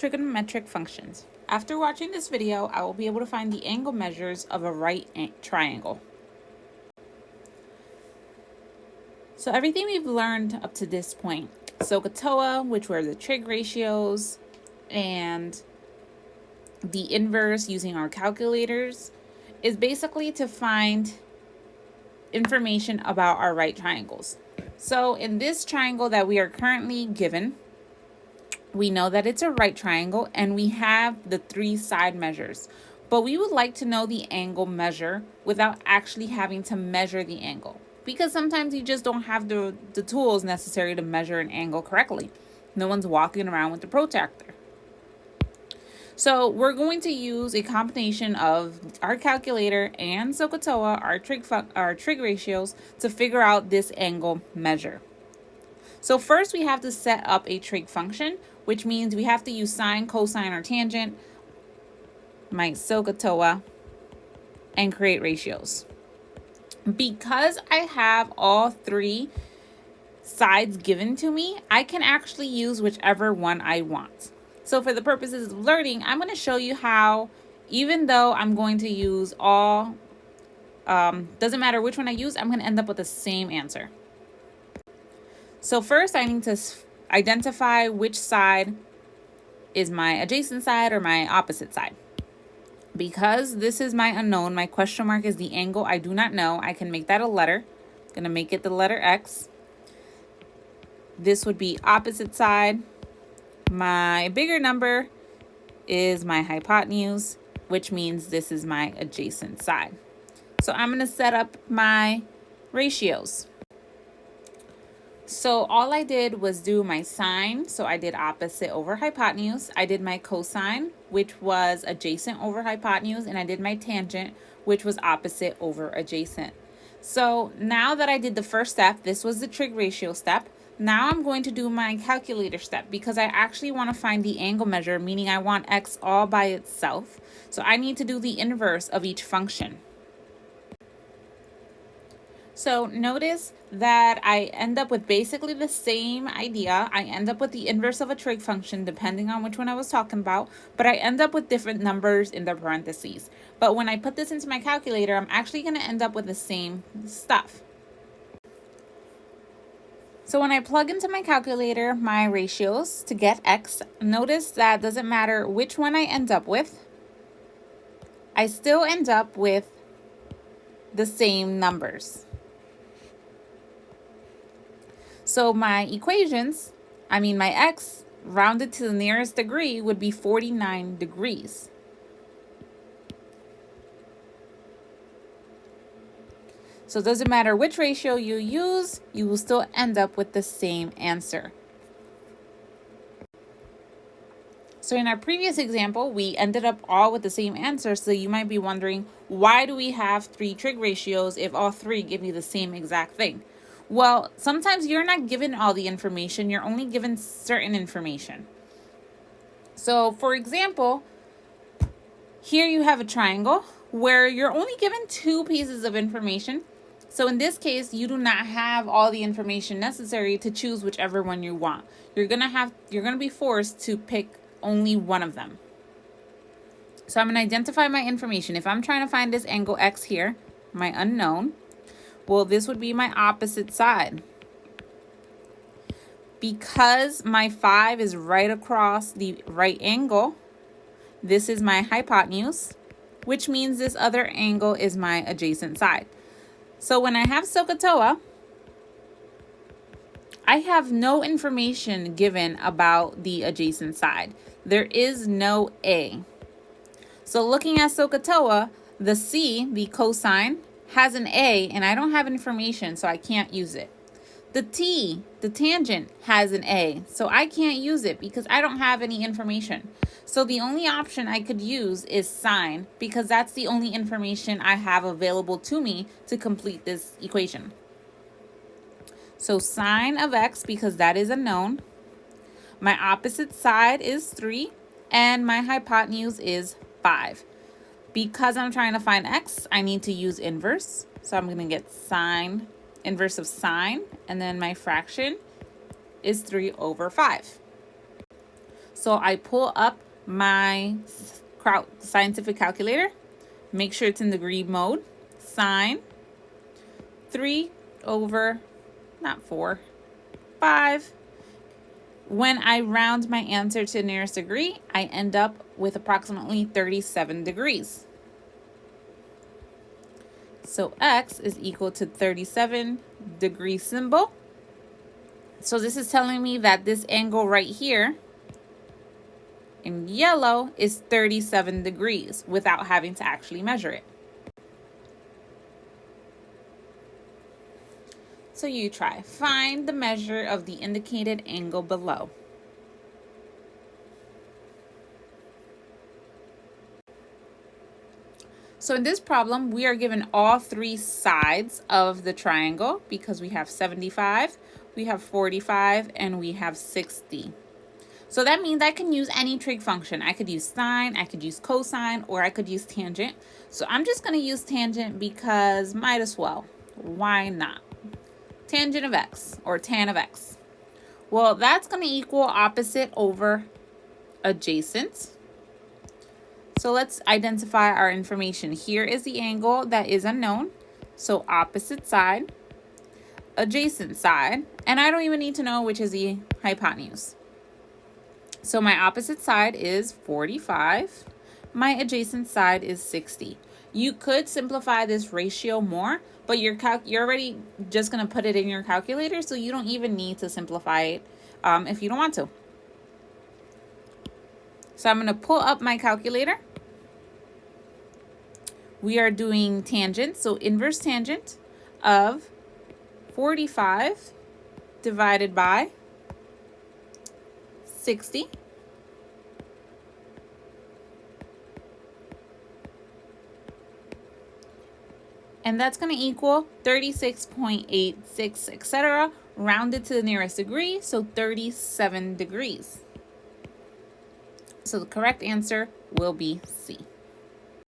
trigonometric functions. After watching this video, I will be able to find the angle measures of a right triangle. So everything we've learned up to this point, SOHCAHTOA, which were the trig ratios, and the inverse using our calculators, is basically to find information about our right triangles. So in this triangle that we are currently given, we know that it's a right triangle and we have the 3 side measures, but we would like to know the angle measure without actually having to measure the angle, because sometimes you just don't have the tools necessary to measure an angle correctly. No one's walking around with a protractor. So we're going to use a combination of our calculator and SOHCAHTOA, our trig ratios, to figure out this angle measure. So first we have to set up a trig function, which means we have to use sine, cosine, or tangent, my SOHCAHTOA, and create ratios. Because I have all 3 sides given to me, I can actually use whichever one I want. So for the purposes of learning, I'm going to show you how, even though I'm going to use all, doesn't matter which one I use, I'm going to end up with the same answer. So first I need to identify which side is my adjacent side or my opposite side. Because this is my unknown, my question mark is the angle I do not know, I can make that a letter. I'm going to make it the letter X. This would be opposite side. My bigger number is my hypotenuse, which means this is my adjacent side. So I'm going to set up my ratios. So all I did was do my sine, so I did opposite over hypotenuse. I did my cosine, which was adjacent over hypotenuse, and I did my tangent, which was opposite over adjacent. So now that I did the first step, this was the trig ratio step. Now I'm going to do my calculator step because I actually want to find the angle measure, meaning I want x all by itself. So I need to do the inverse of each function. So notice that I end up with basically the same idea. I end up with the inverse of a trig function depending on which one I was talking about, but I end up with different numbers in the parentheses. But when I put this into my calculator, I'm actually going to end up with the same stuff. So when I plug into my calculator my ratios to get x, notice that doesn't matter which one I end up with, I still end up with the same numbers. So my equations, my x rounded to the nearest degree would be 49 degrees. So it doesn't matter which ratio you use, you will still end up with the same answer. So in our previous example, we ended up all with the same answer. So you might be wondering, why do we have 3 trig ratios if all 3 give you the same exact thing? Well, sometimes you're not given all the information, you're only given certain information. So for example, here you have a triangle where you're only given 2 pieces of information. So in this case, you do not have all the information necessary to choose whichever one you want. You're gonna be forced to pick only one of them. So I'm gonna identify my information. If I'm trying to find this angle X here, my unknown, well, this would be my opposite side. Because my 5 is right across the right angle, this is my hypotenuse, which means this other angle is my adjacent side. So when I have SOHCAHTOA, I have no information given about the adjacent side. There is no A. So looking at SOHCAHTOA, the C, the cosine, has an A, and I don't have information, so I can't use it. The T, the tangent, has an A, so I can't use it because I don't have any information. So the only option I could use is sine, because that's the only information I have available to me to complete this equation. So sine of x, because that is a known. My opposite side is 3, and my hypotenuse is 5. Because I'm trying to find x, I need to use inverse. So I'm going to get sine, inverse of sine, and then my fraction is 3 over 5. So I pull up my scientific calculator, make sure it's in degree mode, sine 3 over, not 4, 5. When I round my answer to the nearest degree, I end up with approximately 37 degrees. So x is equal to 37 degree symbol. So this is telling me that this angle right here in yellow is 37 degrees without having to actually measure it. So you try. Find the measure of the indicated angle below. So in this problem, we are given all three sides of the triangle because we have 75, we have 45, and we have 60. So that means I can use any trig function. I could use sine, I could use cosine, or I could use tangent. So I'm just going to use tangent because might as well. Why not? Tangent of x, or tan of x. Well, that's going to equal opposite over adjacent. So let's identify our information. Here is the angle that is unknown. So opposite side, adjacent side, and I don't even need to know which is the hypotenuse. So my opposite side is 45. My adjacent side is 60. You could simplify this ratio more, but you're already just going to put it in your calculator, so you don't even need to simplify it if you don't want to. So I'm going to pull up my calculator. We are doing tangent, so inverse tangent of 45 divided by 60. And that's going to equal 36.86, etc., rounded to the nearest degree, so 37 degrees. So the correct answer will be C.